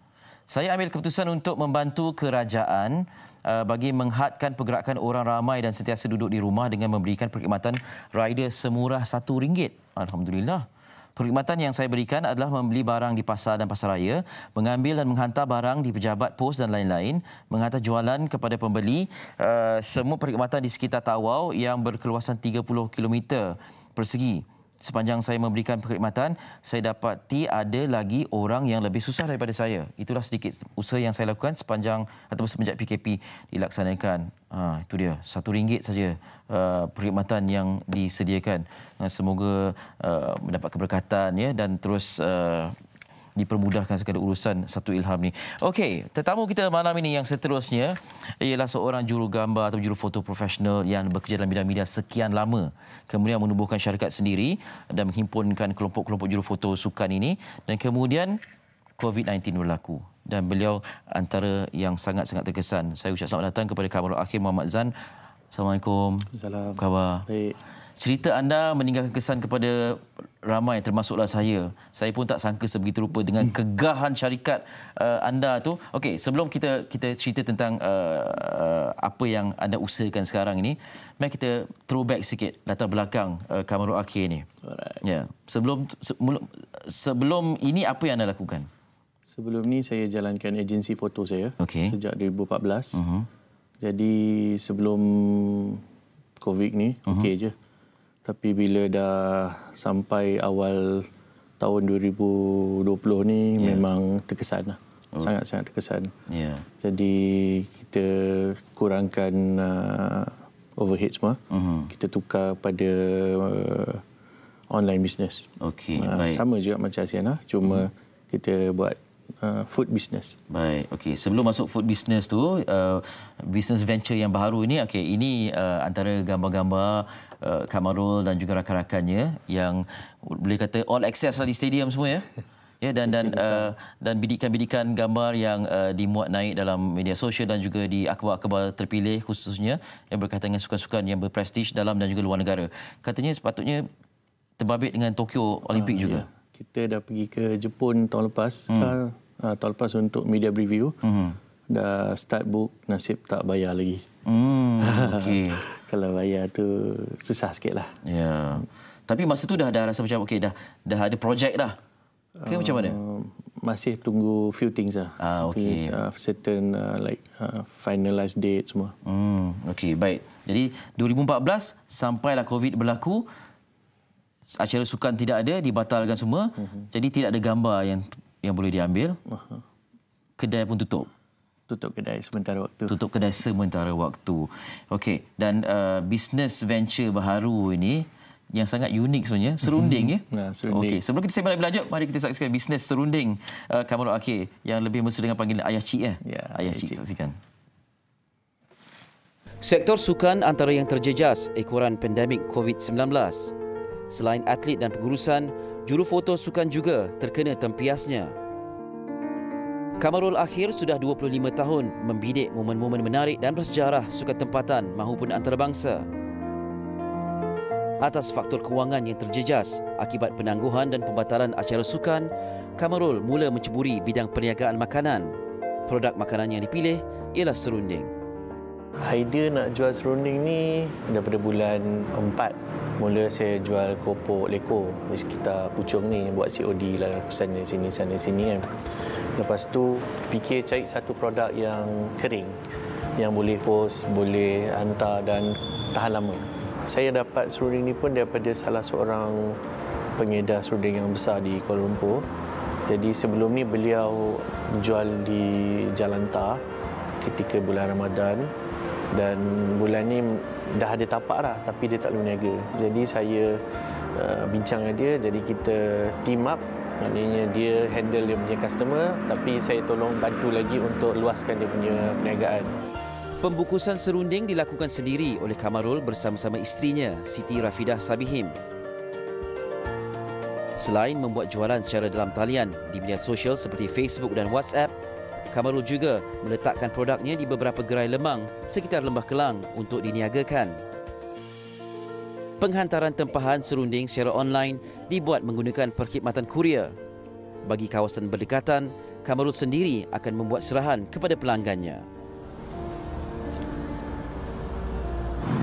Saya ambil keputusan untuk membantu kerajaan bagi menghadkan pergerakan orang ramai dan sentiasa duduk di rumah dengan memberikan perkhidmatan rider semurah RM1. Alhamdulillah. Perkhidmatan yang saya berikan adalah membeli barang di pasar dan pasaraya, mengambil dan menghantar barang di pejabat pos dan lain-lain, menghantar jualan kepada pembeli. Semua perkhidmatan di sekitar Tawau yang berkeluasan 30 km persegi. Sepanjang saya memberikan perkhidmatan, saya dapati ada lagi orang yang lebih susah daripada saya. Itulah sedikit usaha yang saya lakukan sepanjang ataupun semenjak PKP dilaksanakan. Itu dia, RM1 saja perkhidmatan yang disediakan. Semoga mendapat keberkatan ya, dan terus dipermudahkan segala urusan Satu Ilham ni. Okey, tetamu kita malam ini yang seterusnya ialah seorang jurugambar atau jurufoto profesional yang bekerja dalam bidang media sekian lama. Kemudian menubuhkan syarikat sendiri dan menghimpunkan kelompok-kelompok jurufoto sukan ini, dan kemudian COVID-19 berlaku. Dan beliau antara yang sangat-sangat terkesan. Saya ucap selamat datang kepada Kamarul Akhir Muhammad Zan. Assalamualaikum. Assalamualaikum. Apa khabar? Baik. Cerita anda meninggalkan kesan kepada ramai, termasuklah saya. Saya pun tak sangka sebegitu rupa dengan kegahan syarikat anda tu. Okey, sebelum kita cerita tentang apa yang anda usahakan sekarang ini, mari kita throwback sikit latar belakang Kamarul Akhir ni. Alright. Ya, sebelum ini apa yang anda lakukan? Sebelum ni saya jalankan agensi foto saya sejak 2014. Jadi sebelum COVID ni okey je. Tapi bila dah sampai awal tahun 2020 ni memang terkesan lah. Sangat-sangat terkesan. Jadi kita kurangkan overhead semua. Kita tukar pada online business. Baik. Sama juga macam Asiana, cuma kita buat food business. Baik, okey. Sebelum masuk food business tu, business venture yang baru ini, okey, ini antara gambar-gambar Kamarul dan juga rakan-rakannya yang boleh kata all access lah di stadium semua ya. Ya, dan bidikan-bidikan gambar yang dimuat naik dalam media sosial dan juga di akhbar-akhbar terpilih khususnya yang berkaitan dengan sukan-sukan yang berprestij dalam dan juga luar negara. Katanya sepatutnya terbabit dengan Tokyo Olimpik juga. Ya. Kita dah pergi ke Jepun tahun lepas. Tahun lepas untuk media review. Dah start book, nasib tak bayar lagi. Okey. Kalau bayar tu susah sikit lah. Ya. Tapi masa tu dah rasa macam okey, dah ada projek dah. Ke macam mana? Masih tunggu few things lah. Okey. Certain finalized date semua. Okey, baik. Jadi 2014 sampailah COVID berlaku. Acara sukan tidak ada, dibatalkan semua. Jadi tidak ada gambar yang boleh diambil. Kedai pun tutup. Tutup kedai sementara waktu. Tutup kedai sementara waktu. Okey, dan business venture baharu ini yang sangat unik sebenarnya, serunding ya. Serunding. Okey, sebelum kita sembang lebih lanjut, mari kita saksikan bisnes serunding Kamarul Akhir yang lebih mesra dengan panggilan Ayah Cik ya. Ayah Cik, saksikan. Sektor sukan antara yang terjejas ekoran pandemik COVID-19. Selain atlet dan pengurusan, jurufoto sukan juga terkena tempiasnya. Kamarul akhir sudah 25 tahun membidik momen-momen menarik dan bersejarah sukan tempatan maupun antarabangsa. Atas faktor kewangan yang terjejas akibat penangguhan dan pembatalan acara sukan, Kamarul mula menceburi bidang perniagaan makanan. Produk makanan yang dipilih ialah serunding. Idea nak jual serunding ni daripada bulan 4. Mula saya jual keropok leko di sekitar Puchong ni, buat COD lah, sana sini kan. Lepas tu fikir cari satu produk yang kering, yang boleh post, boleh hantar dan tahan lama. Saya dapat serunding ni pun daripada salah seorang pengedar serunding yang besar di Kuala Lumpur. Jadi sebelum ni beliau jual di Jalan Tar ketika bulan Ramadan, dan bulan ni dah ada tapak dah tapi dia tak berniaga. Jadi saya bincang dengan dia, jadi kita team up. Maknanya dia handle dia punya customer tapi saya tolong bantu lagi untuk luaskan dia punya perniagaan. Pembukusan serunding dilakukan sendiri oleh Kamarul bersama-sama isterinya Siti Rafidah Sabihim. Selain membuat jualan secara dalam talian di media sosial seperti Facebook dan WhatsApp, Kamarul juga meletakkan produknya di beberapa gerai lemang sekitar Lembah Kelang untuk diniagakan. Penghantaran tempahan serunding secara online dibuat menggunakan perkhidmatan kurier. Bagi kawasan berdekatan, Kamarul sendiri akan membuat serahan kepada pelanggannya.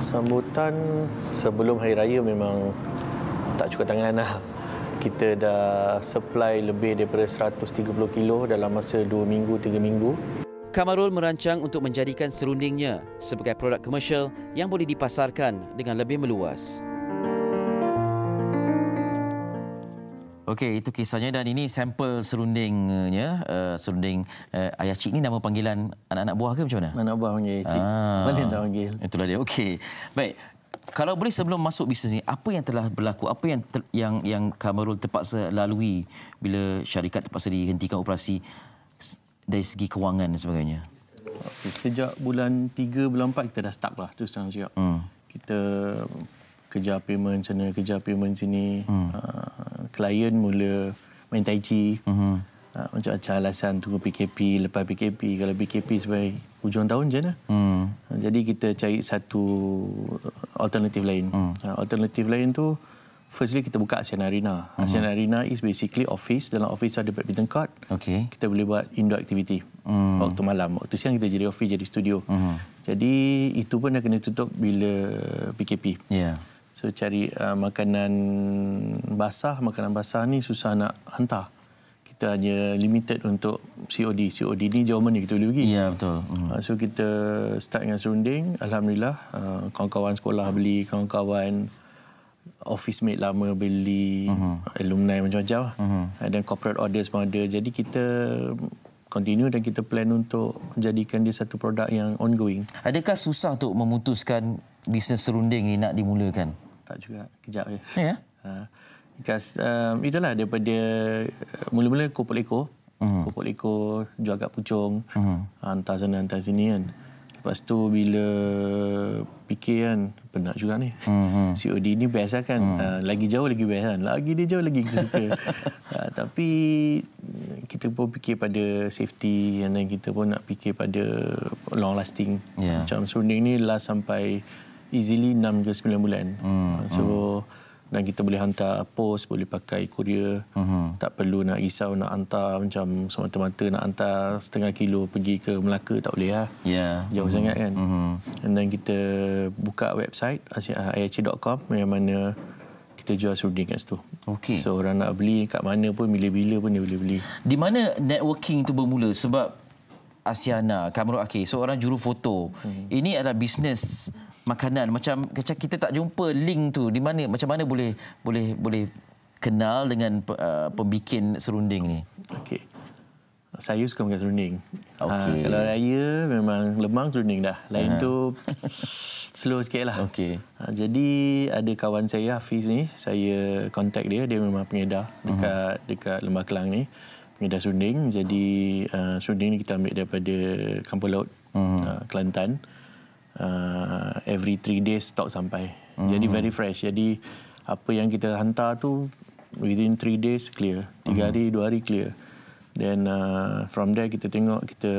Sambutan sebelum Hari Raya memang tak cukup tangan lah. Kita dah supply lebih daripada 130 kilo dalam masa 2 minggu, 3 minggu. Kamarul merancang untuk menjadikan serundingnya sebagai produk komersial yang boleh dipasarkan dengan lebih meluas. Okey, itu kisahnya dan ini sampel serundingnya. Serunding Ayah Cik ni nama panggilan anak-anak buah ke macam mana? Anak buah panggil Ayah Cik. Boleh tak panggil? Itulah dia. Okey. Baik. Kalau boleh sebelum masuk bisnes ni, apa yang telah berlaku? Apa yang Kamarul terpaksa lalui bila syarikat terpaksa dihentikan operasi dari segi kewangan dan sebagainya? Sejak bulan 3, bulan 4 kita dah stuck lah, terus terang cakap. Kita kejar payment sana, kejar payment sini. Klien mula main tai chi. Macam-macam alasan tunggu PKP, lepas PKP. Kalau PKP sampai hujung tahun macam mana? Jadi kita cari satu alternatif lain. Alternatif lain tu, firstly kita buka ASEAN Arena. ASEAN Arena is basically office. Dalam office ada badminton court. Okay. Kita boleh buat indoor activity. Waktu malam. Waktu siang kita jadi office, jadi studio. Jadi itu pun dah kena tutup bila PKP. Yeah. So cari makanan basah ni susah nak hantar. Kita hanya limited untuk COD. COD ni jauh mana kita boleh pergi. Ya, betul. So kita start dengan serunding. Alhamdulillah, kawan-kawan sekolah beli, kawan-kawan office mate lama beli, alumni macam-macam lah. Dan corporate orders pun ada. Jadi kita continue dan kita plan untuk jadikan dia satu produk yang ongoing. Adakah susah untuk memutuskan bisnes serunding ni nak dimulakan? Tak juga, kejap je. Ya? Because itulah daripada mula-mula kopok leko. Kopok leko jual kat Puchong. Hantar sana, hantar sini kan. Lepas tu bila fikir kan, penat juga ni. COD ni best lah kan. Lagi jauh lagi best kan. Lagi dia jauh lagi kita suka. Tapi kita pun fikir pada safety dan kita pun nak fikir pada long lasting. Macam serunding ni last sampai easily 6 ke 9 bulan. Dan kita boleh hantar post, boleh pakai courier. Tak perlu nak risau nak hantar macam semata-mata nak hantar setengah kilo pergi ke Melaka, tak boleh lah. Jauh sangat kan. Dan kita buka website ayahcik.com yang mana kita jual serunding kat situ. Okay. So orang nak beli kat mana pun, bila-bila pun dia boleh beli. Di mana networking tu bermula? Sebab Asiana, Kamarul Akhir, seorang juru foto. Ini adalah bisnes makanan. Macam kita tak jumpa link tu di mana, macam mana boleh kenal dengan pembikin serunding ni? Okey. Saya suka makan serunding. Okay. Kalau raya memang lemang serunding dah. Lain tu slow sikit lah. Okay. Jadi ada kawan saya Hafiz ni, saya contact dia memang pengedar dekat Lembah Kelang ni. Pengedar serunding. Jadi serunding ni kita ambil daripada Kampung Laut, Kelantan. Every 3 days stok sampai. Jadi very fresh. Jadi apa yang kita hantar tu within 3 days clear. 3 hari, 2 hari clear. Then from there kita tengok, kita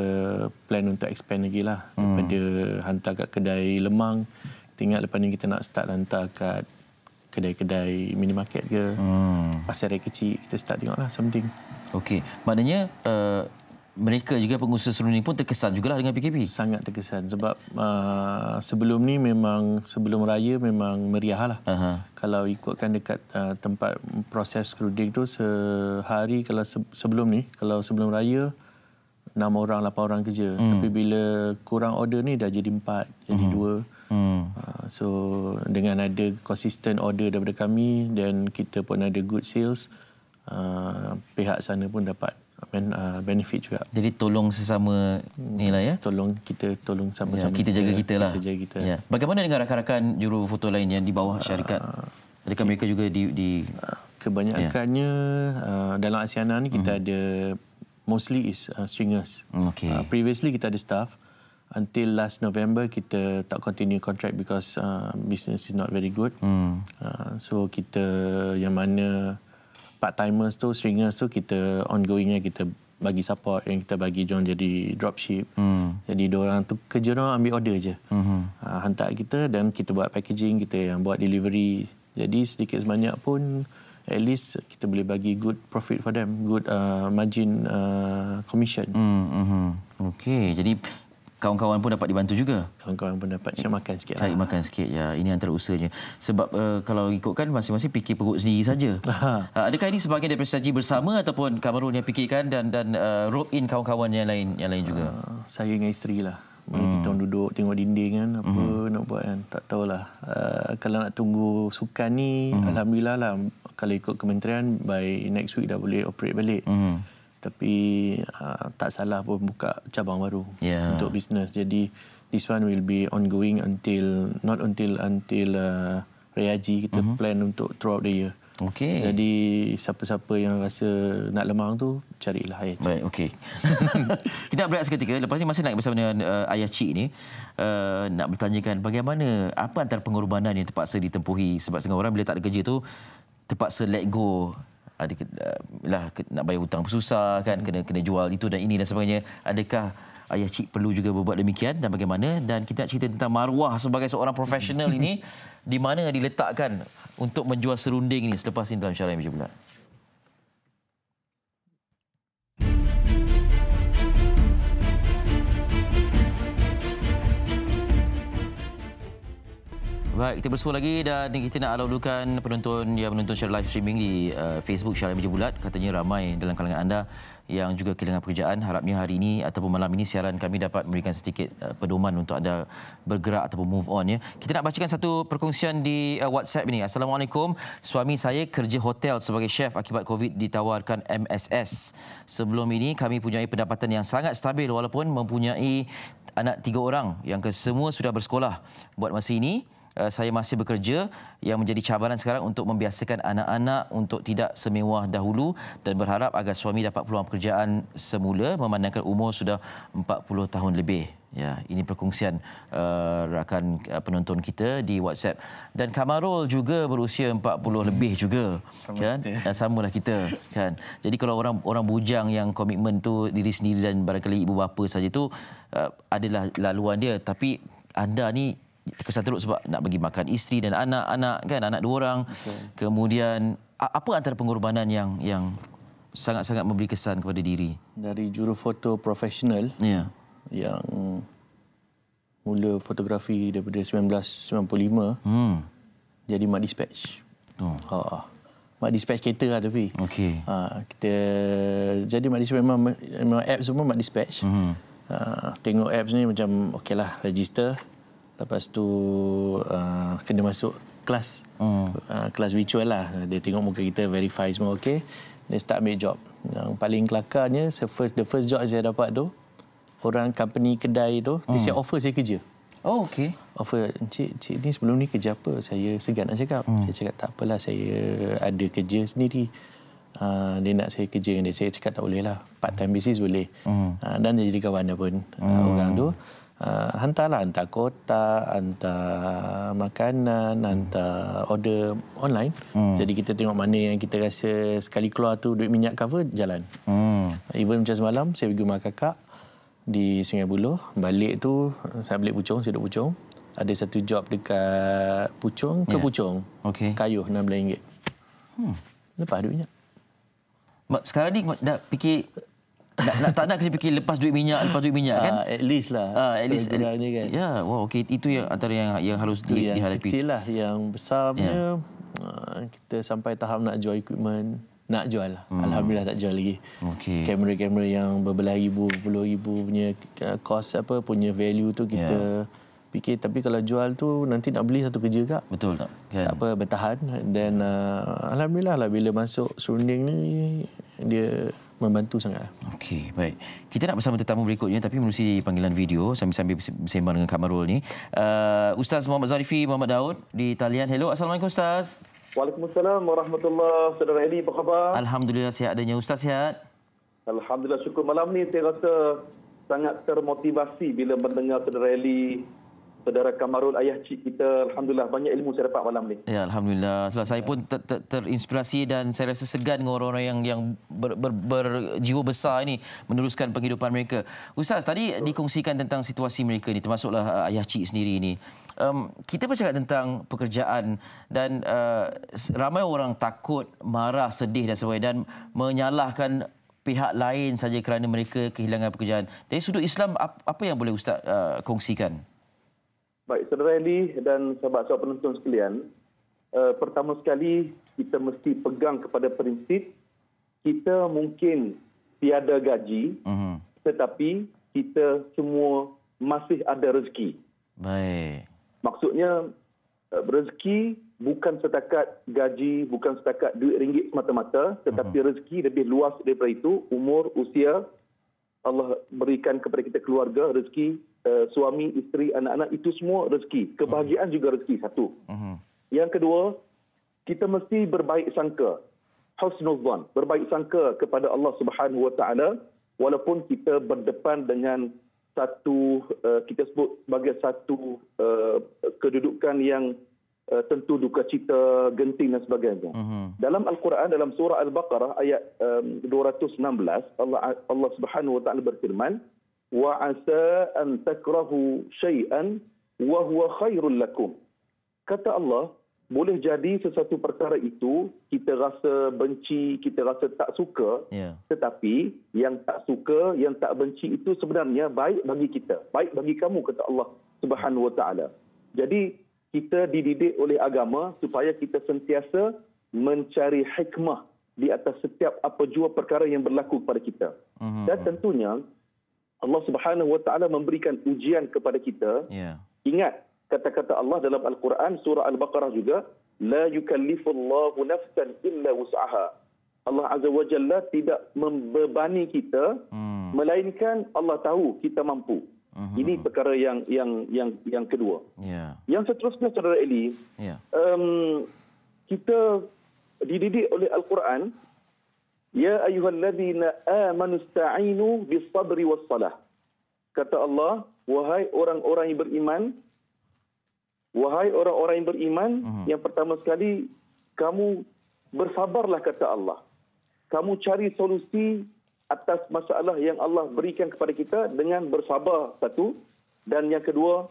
plan untuk expand lagi lah. Daripada hantar kat kedai lemang, kita ingat lepas ni kita nak start hantar kat kedai-kedai minimarket ke, pasar raya kecil, kita start tengok lah something. Okey, maknanya mereka juga pengusaha serunding pun terkesan jugalah dengan PKP. Sangat terkesan sebab sebelum ni memang sebelum raya memang meriah lah. Kalau ikutkan dekat tempat proses serunding tu sehari, kalau sebelum ni, kalau sebelum raya 6 orang 8 orang kerja. Tapi bila kurang order ni dah jadi 4, jadi 2. So dengan ada consistent order daripada kami dan kita pun ada good sales, pihak sana pun dapat benefit juga. Jadi tolong sesama ni lah ya. Tolong sama-sama. Kita jaga kita lah. Kita jaga kita. Ya. Bagaimana dengan rakan-rakan juru foto lain yang di bawah syarikat? Adakah mereka juga di kebanyakannya dalam Asiana ni kita ada mostly is stringers. Okay. Previously kita ada staff. Until last November kita tak continue contract because business is not very good. So kita yang mana part-timers tu, stringers tu, kita ongoingnya kita bagi support, yang kita bagi diorang jadi dropship. Jadi diorang tu kerja diorang ambil order je. Hantar kita dan kita buat packaging, kita yang buat delivery. Jadi sedikit sebanyak pun at least kita boleh bagi good profit for them, good margin commission. Okey, jadi kawan-kawan pun dapat dibantu juga. Kawan-kawan pun dapat cari makan sikit. Cari makan sikit, ya. Ini antara usahanya. Sebab kalau ikutkan masing-masing fikir perut sendiri saja. Adakah ini sebahagian daripada strategi bersama ataupun Kamarul yang fikirkan dan rope in kawan-kawan yang lain juga? Saya dengan isteri lah. Kita orang duduk tengok dinding kan, apa nak buat kan, tak tahulah. Kalau nak tunggu sukan ni, alhamdulillah lah. Kalau ikut kementerian, by next week dah boleh operate balik. Tapi tak salah pun buka cabang baru untuk bisnes. Jadi this one will be ongoing until Raya Haji. Kita plan untuk throughout the year. Okey. Jadi siapa-siapa yang rasa nak lemang tu, carilah Ayah Cik. Baik, okey. Kita nak berehat seketika. Lepas ni masih nak bersama dengan Ayah Cik ni. Nak bertanyakan bagaimana, apa antara pengorbanan yang terpaksa ditempuhi. Sebab setengah orang bila tak ada kerja tu terpaksa let go. Ada nak bayar hutang bersusah kan, kena jual itu dan ini dan sebagainya. Adakah Ayah Cik perlu juga berbuat demikian dan bagaimana? Dan kita nak cerita tentang maruah sebagai seorang profesional ini di mana diletakkan untuk menjual serunding ini selepas ini dalam Syarah Meja Bulat. Baik, kita bersua lagi dan kita nak alu-alukan penonton yang menonton secara live streaming di Facebook Syarah Meja Bulat. Katanya ramai dalam kalangan anda yang juga kehilangan pekerjaan. Harapnya hari ini ataupun malam ini siaran kami dapat memberikan sedikit pedoman untuk anda bergerak ataupun move on ya. Kita nak bacakan satu perkongsian di WhatsApp ini. Assalamualaikum. Suami saya kerja hotel sebagai chef akibat COVID ditawarkan MSS. Sebelum ini kami punya pendapatan yang sangat stabil walaupun mempunyai anak 3 orang yang kesemua sudah bersekolah. Buat masa ini saya masih bekerja yang menjadi cabaran sekarang untuk membiasakan anak-anak untuk tidak semewah dahulu dan berharap agar suami dapat peluang pekerjaan semula memandangkan umur sudah 40 tahun lebih. Ya, ini perkongsian rakan penonton kita di WhatsApp. Dan Kamarul juga berusia 40 lebih juga. Kan? Dan samalah kita kan. Jadi kalau orang bujang yang komitmen tu diri sendiri dan barangkali ibu bapa saja tu adalah laluan dia, tapi anda ni terkesan teruk sebab nak bagi makan isteri dan anak-anak kan, anak 2 orang. Kemudian apa antara pengorbanan yang sangat-sangat memberi kesan kepada diri? Dari juru foto profesional yang mula fotografi daripada 1995 jadi mak dispatch. Mak dispatch kereta lah tapi. Okey. Kita jadi mak dispatch memang apps semua mak dispatch. Tengok apps ni macam okeylah register. Lepas tu kena masuk kelas. Kelas virtual lah. Dia tengok muka kita, verify semua okey. Dia start ambil job. Yang paling kelakarnya, the first job saya dapat tu, orang company kedai tu, dia siap offer saya kerja. Oh, okey. Offer, cik ni sebelum ni kerja apa? Saya segan nak cakap. Saya cakap tak apalah, saya ada kerja sendiri. dia nak saya kerja dengan dia. Saya cakap tak boleh lah. Part time basis boleh. Dan dia jadi kawan dia pun. Orang tu. Hantar kotak, hantar makanan, hantar order online. Jadi kita tengok mana yang kita rasa sekali keluar tu duit minyak cover, jalan. Even macam semalam, saya pergi rumah kakak di Sungai Buloh. Balik tu, saya balik Puchong, saya duduk Puchong. Ada satu job dekat Puchong ke Puchong. Kayuh RM16. Lepas duit minyak. Sekarang ni dah fikir tak nak kena fikir lepas duit minyak kan? At least lah. At least kan. Ya, wow, okey, itu yang antara yang harus dihadapi. Kecil lah, yang besarnya kita sampai tahap nak jual equipment, nak jual lah. Alhamdulillah tak jual lagi. Kamera-kamera yang berbelah ribu, puluh ribu punya cost punya value tu kita fikir, tapi kalau jual tu nanti nak beli satu kerja kak. Betul tak? Tak apa, bertahan. Dan alhamdulillah lah bila masuk serunding ni dia membantu sangat. Okey, baik. Kita nak bersama tetamu berikutnya tapi menerusi panggilan video sambil bersembang dengan Kamarul ni. Ustaz Muhammad Zarifi Muhammad Daud di talian. Hello, Assalamualaikum Ustaz. Waalaikumsalam warahmatullahi. Saudara Eli, apa khabar? Alhamdulillah sihat adanya. Ustaz sihat? Alhamdulillah, syukur. Malam ni saya rasa sangat termotivasi bila mendengar Saudara Eli, Saudara Kamarul, ayah cik kita. Alhamdulillah, banyak ilmu saya dapat malam ni. Ya, Alhamdulillah. Saya pun terinspirasi dan saya rasa segan dengan orang-orang yang berjiwa besar ini meneruskan penghidupan mereka. Ustaz, tadi dikongsikan tentang situasi mereka ni, termasuklah ayah cik sendiri ini. Kita bercakap tentang pekerjaan dan ramai orang takut, marah, sedih dan sebagainya dan menyalahkan pihak lain saja kerana mereka kehilangan pekerjaan. Dari sudut Islam, apa yang boleh Ustaz kongsikan? Baik, Saudara Eli dan sahabat-sahabat penonton sekalian, pertama sekali kita mesti pegang kepada prinsip kita mungkin tiada gaji, tetapi kita semua masih ada rezeki. Baik. Maksudnya rezeki bukan setakat gaji, bukan setakat duit ringgit semata-mata, tetapi rezeki lebih luas daripada itu. Umur, usia, Allah berikan kepada kita keluarga, rezeki, suami, isteri, anak-anak, itu semua rezeki. Kebahagiaan juga rezeki, satu. Yang kedua, kita mesti berbaik sangka. Husnul Zan, berbaik sangka kepada Allah Subhanahu Wa Taala, walaupun kita berdepan dengan satu, kita sebut sebagai satu kedudukan yang tentu duka cita, genting dan sebagainya. Dalam Al-Quran, dalam surah Al-Baqarah ayat 216, Allah Subhanahu Wa Taala berfirman, wa asa an takrahu syai'an wa huwa khairul lakum. Kata Allah, boleh jadi sesuatu perkara itu kita rasa benci, kita rasa tak suka, tetapi yang tak suka, yang tak benci itu sebenarnya baik bagi kita, baik bagi kamu, kata Allah Subhanahu Wa Taala. Jadi kita dididik oleh agama supaya kita sentiasa mencari hikmah di atas setiap apa jua perkara yang berlaku kepada kita. Dan tentunya Allah Subhanahu Wa Taala memberikan ujian kepada kita. Ingat kata-kata Allah dalam Al-Quran, surah Al-Baqarah juga, la yukallifullahu nafsan illa wus'aha. Allah Azza wa Jalla tidak membebani kita, melainkan Allah tahu kita mampu. Ini perkara yang kedua. Yang seterusnya, Saudara Eli, kita dididik oleh Al-Quran, ya ayyuhalladzina amanu ista'inu bis-sabri was-salah. Kata Allah, wahai orang-orang yang beriman, yang pertama sekali kamu bersabarlah, kata Allah. Kamu cari solusi atas masalah yang Allah berikan kepada kita dengan bersabar, satu. Dan yang kedua,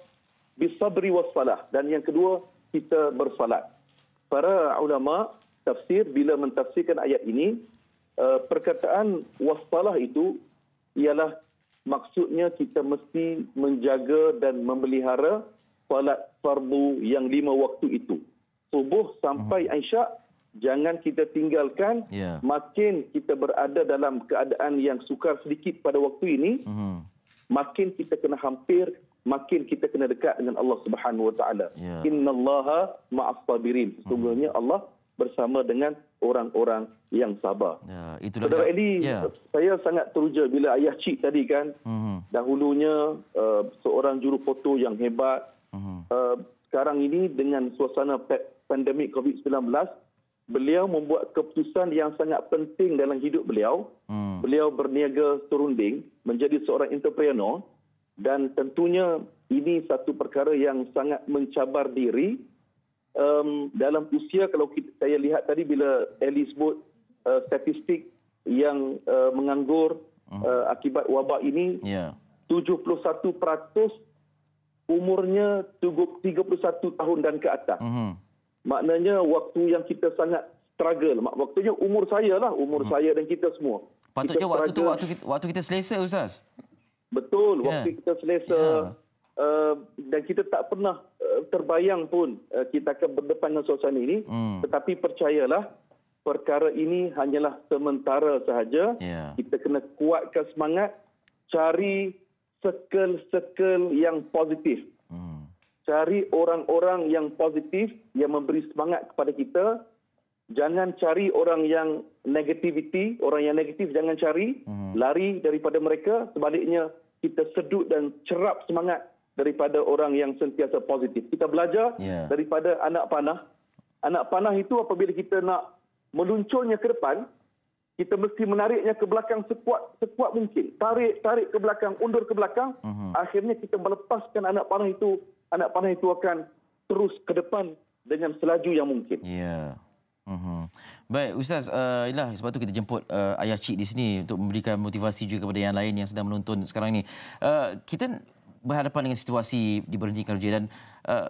bisabri wassalah. Dan yang kedua, kita bersalat. Para ulama tafsir bila mentafsirkan ayat ini, perkataan wassalah itu ialah maksudnya kita mesti menjaga dan memelihara salat fardu yang 5 waktu itu. Subuh sampai Isyak, jangan kita tinggalkan. Makin kita berada dalam keadaan yang sukar sedikit pada waktu ini, makin kita kena hampir, makin kita kena dekat dengan Allah Subhanahu Wa Taala. Innallaha ma'as sabirin. Sesungguhnya Allah bersama dengan orang-orang yang sabar. Saudara Eli, saya sangat teruja bila ayah cik tadi kan, dahulunya seorang juru foto yang hebat. Sekarang ini dengan suasana pandemik COVID-19, beliau membuat keputusan yang sangat penting dalam hidup beliau. Beliau berniaga serunding, menjadi seorang entrepreneur, dan tentunya ini satu perkara yang sangat mencabar diri. Dalam usia, kalau saya lihat tadi bila Eli sebut statistik yang menganggur akibat wabak ini, 71% umurnya 31 tahun dan ke atas. Maknanya waktu yang kita sangat struggle. Waktunya umur saya lah, umur saya dan kita semua. Patutnya kita waktu tu waktu kita selesa, Ustaz. Betul, waktu kita selesa. Dan kita tak pernah terbayang pun kita akan berdepan dengan suasana ini. Tetapi percayalah, perkara ini hanyalah sementara sahaja. Kita kena kuatkan semangat, cari circle-circle yang positif. Cari orang-orang yang positif, yang memberi semangat kepada kita. Jangan cari orang yang negativity, orang yang negatif jangan cari. Lari daripada mereka. Sebaliknya, kita sedut dan cerap semangat daripada orang yang sentiasa positif. Kita belajar daripada anak panah. Anak panah itu apabila kita nak meluncurnya ke depan, kita mesti menariknya ke belakang sekuat mungkin. Tarik ke belakang, undur ke belakang. Akhirnya kita melepaskan anak panah itu. Anak panah itu akan terus ke depan dengan selaju yang mungkin. Baik, Ustaz, sebab tu kita jemput Ayah Cik di sini untuk memberikan motivasi juga kepada yang lain yang sedang menonton sekarang ini. Kita berhadapan dengan situasi diberhentikan kerja dan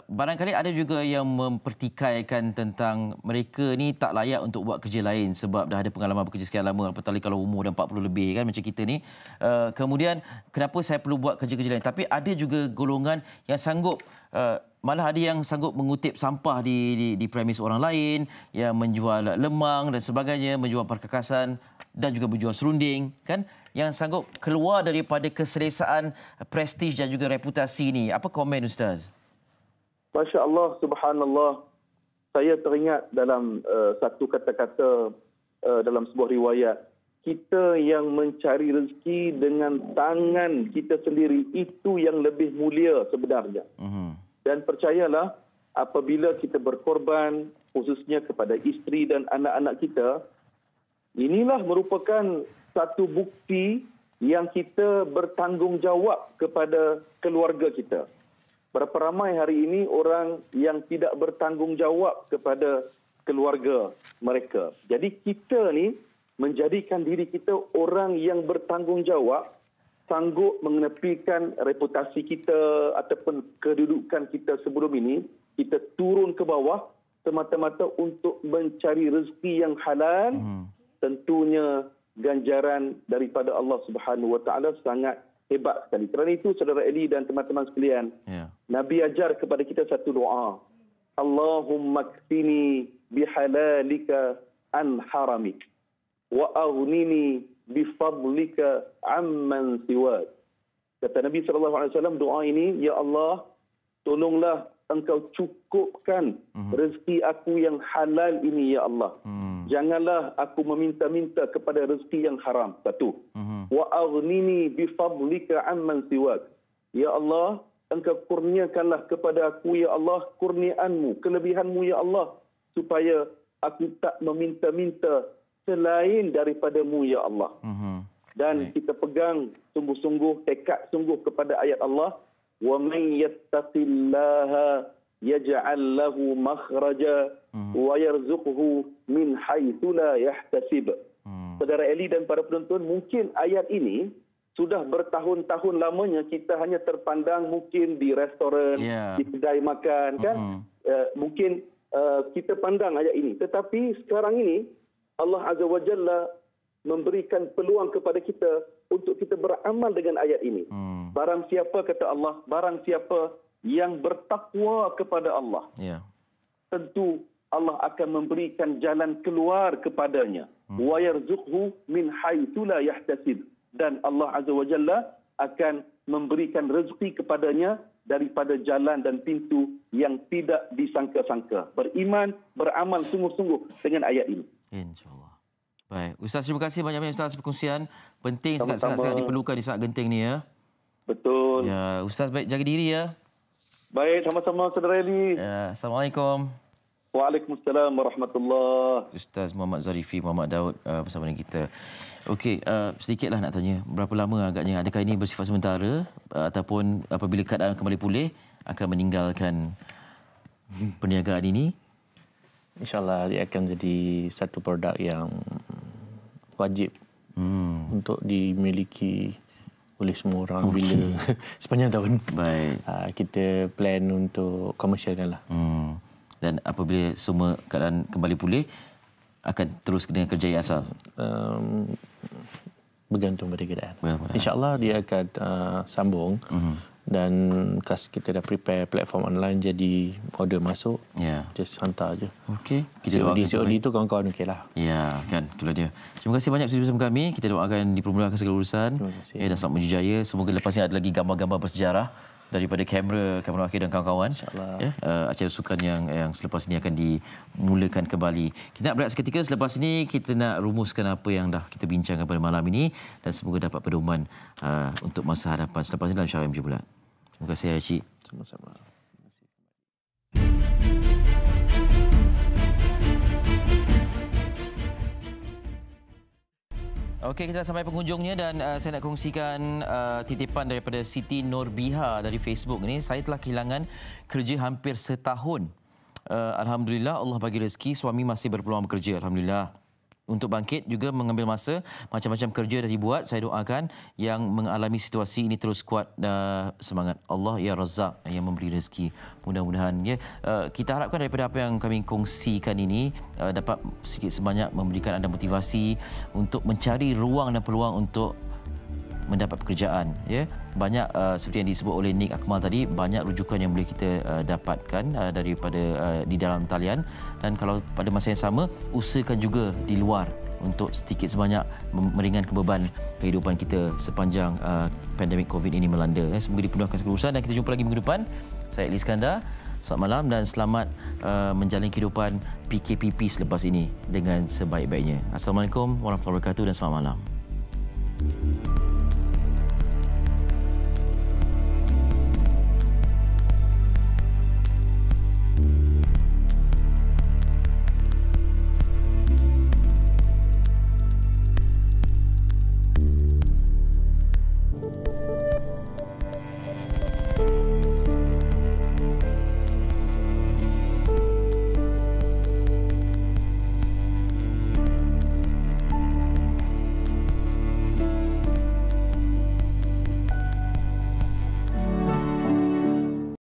barangkali ada juga yang mempertikaikan tentang mereka ni tak layak untuk buat kerja lain sebab dah ada pengalaman bekerja sekian lama, apatah kalau umur dah 40 lebih kan macam kita ni. Kemudian kenapa saya perlu buat kerja-kerja lain? Tapi ada juga golongan yang sanggup, malah ada yang sanggup mengutip sampah di premis orang lain, yang menjual lemang dan sebagainya, menjual perkakasan dan juga menjual serunding, kan, yang sanggup keluar daripada keselesaan, prestij dan juga reputasi ini. Apa komen Ustaz? Masya Allah, subhanallah. Saya teringat dalam satu kata-kata dalam sebuah riwayat. Kita yang mencari rezeki dengan tangan kita sendiri, itu yang lebih mulia sebenarnya. Dan percayalah, apabila kita berkorban, khususnya kepada isteri dan anak-anak kita, inilah merupakan satu bukti yang kita bertanggungjawab kepada keluarga kita. Berapa ramai hari ini orang yang tidak bertanggungjawab kepada keluarga mereka. Jadi kita ni menjadikan diri kita orang yang bertanggungjawab, sanggup mengenepikan reputasi kita ataupun kedudukan kita sebelum ini, kita turun ke bawah semata-mata untuk mencari rezeki yang halal. Tentunya ganjaran daripada Allah Subhanahu Wa Taala sangat hebat sekali. Kerana itu, saudara Eli dan teman-teman sekalian, Nabi ajar kepada kita satu doa. Allahumma kfini bihalalika an haramik wa aghnini bifadlika amman siwak. Kata Nabi SAW, doa ini, ya Allah, tolonglah Engkau cukupkan rezeki aku yang halal ini, ya Allah. Janganlah aku meminta-minta kepada rezeki yang haram. Satu. Wa aghnini bifadlika amman siwak. Ya Allah, Engkau kurniakanlah kepada aku, ya Allah, kurniaanmu, kelebihanmu, ya Allah, supaya aku tak meminta-minta selain daripadamu, ya Allah. Dan kita pegang sungguh-sungguh, tekad sungguh kepada ayat Allah, wa man yattaqillaha yaj'al lahu makhraja wa yarzuqhu min haitsu la yahtasib. Saudara Eli dan para penonton, mungkin ayat ini sudah bertahun-tahun lamanya kita hanya terpandang mungkin di restoran, di kedai makan, kan? Mungkin kita pandang ayat ini. Tetapi sekarang ini Allah Azza wa Jalla memberikan peluang kepada kita untuk kita beramal dengan ayat ini. Barang siapa, kata Allah, barang siapa yang bertakwa kepada Allah, tentu Allah akan memberikan jalan keluar kepadanya. Wa yarzuqhu min haitsu la yahtasib. Dan Allah Azza wa Jalla akan memberikan rezeki kepadanya daripada jalan dan pintu yang tidak disangka-sangka. Beriman, beramal sungguh-sungguh dengan ayat ini. InsyaAllah. Baik, Ustaz, terima kasih banyak-banyak Ustaz perkongsian. Penting, sangat-sangat diperlukan di saat genting ni, ya. Betul. Ya, Ustaz, baik, jaga diri, ya. Baik, sama-sama saudara Eli. Ya, Assalamualaikum. Waalaikumsalam warahmatullahi. Ustaz Muhammad Zarifi Muhammad Daud bersama dengan kita. Okey, sedikitlah nak tanya, berapa lama agaknya, adakah ini bersifat sementara ataupun apabila keadaan kembali pulih akan meninggalkan perniagaan ini? InsyaAllah dia akan jadi satu produk yang wajib untuk dimiliki oleh semua orang bila sepanjang tahun. Baik. Kita plan untuk komersialkan lah. Dan apabila semua keadaan kembali pulih, akan terus dengan kerjaya asal? Bergantung pada keadaan. InsyaAllah dia akan sambung. Dan kas kita dah prepare platform online, jadi order masuk, just hantar je. Okey. COD tu kawan-kawan okey lah. Ya, kan, itulah dia. Terima kasih banyak sudah bersama kami. Kita doakan dipermudahkan segala urusan. Terima kasih. Dan selamat berjaya. Semoga lepas ini ada lagi gambar-gambar bersejarah daripada kamera akhir dan kawan-kawan. InsyaAllah. Acara sukan yang selepas ini akan dimulakan kembali. Kita nak berehat seketika. Selepas ini kita nak rumuskan apa yang dah kita bincangkan pada malam ini dan semoga dapat pedoman untuk masa hadapan. Selepas ini dalam Syarah MJ Bulat. Terima kasih, Cik. Sama-sama. Okey, kita sampai penghujungnya dan saya nak kongsikan titipan daripada Siti Norbiha dari Facebook ini. Saya telah kehilangan kerja hampir setahun. Alhamdulillah Allah bagi rezeki, suami masih berpeluang bekerja. Alhamdulillah. Untuk bangkit juga mengambil masa, macam-macam kerja dah dibuat. Saya doakan yang mengalami situasi ini terus kuat, semangat. Allah ya Razzaq yang memberi rezeki. Mudah-mudahan ya, kita harapkan daripada apa yang kami kongsikan ini dapat sedikit sebanyak memberikan anda motivasi untuk mencari ruang dan peluang untuk mendapat pekerjaan, ya. Banyak seperti yang disebut oleh Nick Akmal tadi, banyak rujukan yang boleh kita dapatkan daripada di dalam talian, dan kalau pada masa yang sama usahakan juga di luar untuk sedikit sebanyak meringankan beban kehidupan kita sepanjang pandemik Covid ini melanda. Semoga dipenuhkan segala urusan dan kita jumpa lagi minggu depan. Saya Ali Iskandar. Selamat malam dan selamat menjalani kehidupan PKPP selepas ini dengan sebaik-baiknya. Assalamualaikum warahmatullahi wabarakatuh dan selamat malam.